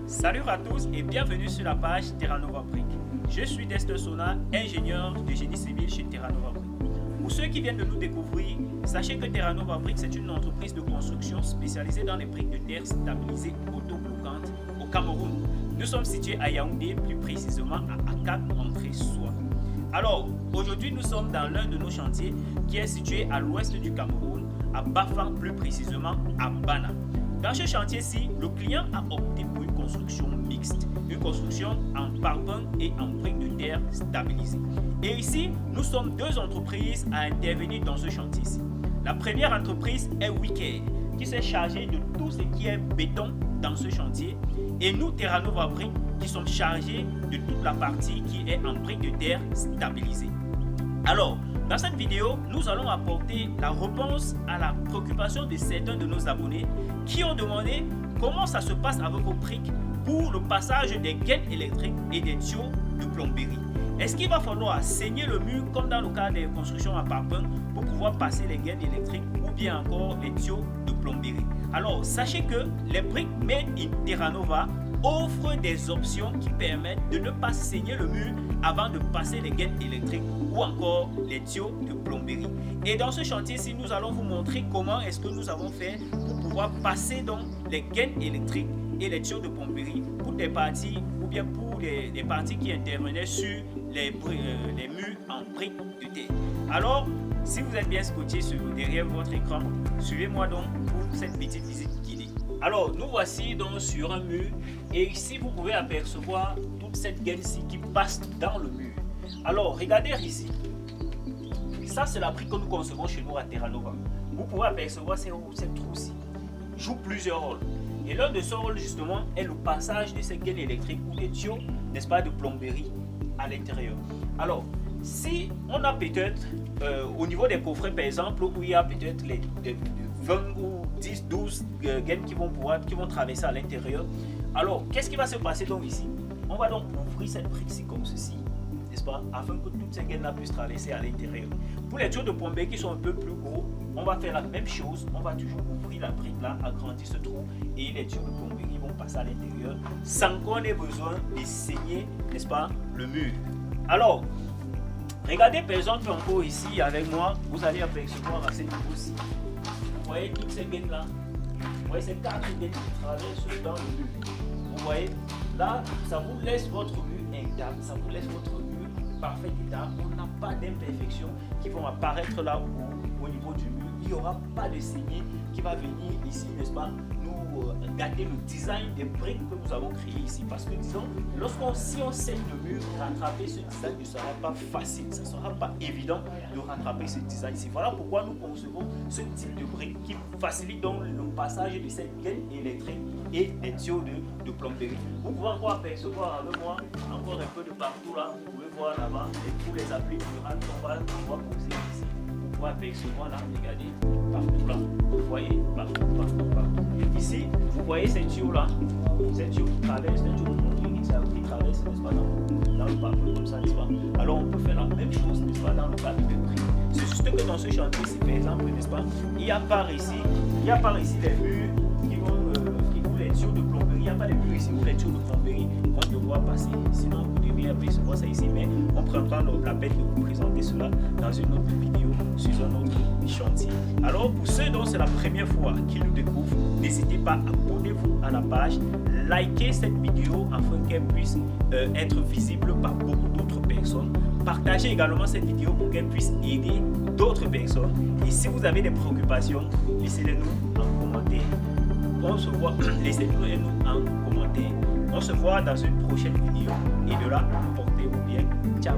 Salut à tous et bienvenue sur la page Terranova Brick. Je suis Dexter Sona, ingénieur de génie civil chez Terranova Brick. Pour ceux qui viennent de nous découvrir, sachez que Terranova Brick c'est une entreprise de construction spécialisée dans les briques de terre stabilisées autobloquantes au Cameroun. Nous sommes situés à Yaoundé, plus précisément à Akat Entrée Soie. Alors, aujourd'hui nous sommes dans l'un de nos chantiers qui est situé à l'ouest du Cameroun, à Bafang, plus précisément à Bana. Dans ce chantier-ci, le client a opté pour une construction mixte, une construction en parpaing et en briques de terre stabilisées. Et ici, nous sommes deux entreprises à intervenir dans ce chantier-ci. La première entreprise est Wicker, qui s'est chargée de tout ce qui est béton dans ce chantier, et nous, Terranova Brick, qui sommes chargés de toute la partie qui est en briques de terre stabilisées. Alors, dans cette vidéo, nous allons apporter la réponse à la préoccupation de certains de nos abonnés qui ont demandé comment ça se passe avec vos briques pour le passage des gaines électriques et des tuyaux de plomberie. Est-ce qu'il va falloir saigner le mur comme dans le cas des constructions à parpaing pour pouvoir passer les gaines électriques ou bien encore les tuyaux de plomberie? Alors, sachez que les briques Made in Terranova offrent des options qui permettent de ne pas saigner le mur avant de passer les gaines électriques ou encore les tuyaux de plomberie. Et dans ce chantier-ci, nous allons vous montrer comment est-ce que nous avons fait pour pouvoir passer donc les gaines électriques et les tuyaux de plomberie pour des parties ou bien pour des parties qui intervenaient sur les murs en briques de terre. Alors, si vous êtes bien scotché derrière votre écran, suivez-moi donc pour cette petite visite guidée. Alors, nous voici donc sur un mur et ici vous pouvez apercevoir toute cette gaine-ci qui passe dans le mur. Alors, regardez ici. Ça, c'est la brique que nous concevons chez nous à Terranova. Vous pouvez apercevoir cette trou-ci. Joue plusieurs rôles. Et l'un de ces rôles, justement, est le passage de ces gaines électriques ou des tuyaux, n'est-ce pas, de plomberie à l'intérieur. Alors, si on a peut-être, au niveau des coffrets, par exemple, où il y a peut-être les 20 ou 10, 12 gaines qui vont traverser à l'intérieur, alors, qu'est-ce qui va se passer donc ici? On va donc ouvrir cette brique-ci comme ceci, n'est-ce pas, afin que toutes ces gaines-là puissent traverser à l'intérieur. Pour les tuyaux de plomberie qui sont un peu plus gros, on va faire la même chose. On va toujours ouvrir la brique-là, agrandir ce trou et les tuyaux de plomberie vont passer à l'intérieur sans qu'on ait besoin de saigner, n'est-ce pas, le mur. Alors, regardez par exemple encore ici avec moi, vous allez apercevoir à ce niveau-ci. Vous voyez toutes ces gaines-là. Vous voyez ces 4 gaines qui traversent dans le mur. Vous voyez, là, ça vous laisse votre mur intact, ça vous laisse votre mur parfait état. On n'a pas d'imperfections qui vont apparaître là au niveau du mur. Il n'y aura pas de saignée qui va venir ici, n'est-ce pas, nous gâter le design des briques que nous avons créées ici. Parce que disons, si on saigne le mur, rattraper ce design ne sera pas facile. Ça ne sera pas évident de rattraper ce design ici. Voilà pourquoi nous concevons ce type de briques qui facilite donc le passage de cette gaine électrique et des tuyaux de plomberie. Vous pouvez encore apercevoir avec moi encore un peu de partout là. Vous pouvez voir là-bas tous les applis murales qu'on va pouvoir poser ici. Vous pouvez apercevoir là, regardez, partout là. Vous voyez, partout. Ici, vous voyez ces tuyaux là, ces tuyaux qui traversent, ces tuyaux de plomberie qui traversent, n'est-ce pas, dans le parcours comme ça, n'est-ce pas. Alors on peut faire la même chose, n'est-ce pas, dans le cas de briques. C'est juste que dans ce chantier-ci, par exemple, n'est-ce pas, il y a par ici les murs qui vont les tuyaux de plomberie. Il n'y a pas de murs ici où les tuyaux de plomberie vont devoir passer. Sinon, vous devriez apercevoir ça ici, mais on prendra la peine de vous présenter cela dans une autre vidéo sur un autre chantier. Alors, pour ceux dont c'est la première fois qu'ils nous découvrent, n'hésitez pas à abonnez-vous à la page, likez cette vidéo afin qu'elle puisse être visible par beaucoup d'autres personnes. Partagez également cette vidéo pour qu'elle puisse aider d'autres personnes. Et si vous avez des préoccupations, laissez-les-nous en commentaire. Laissez-nous en commentaire. On se voit dans une prochaine vidéo. Et de là, portez-vous bien. Ciao.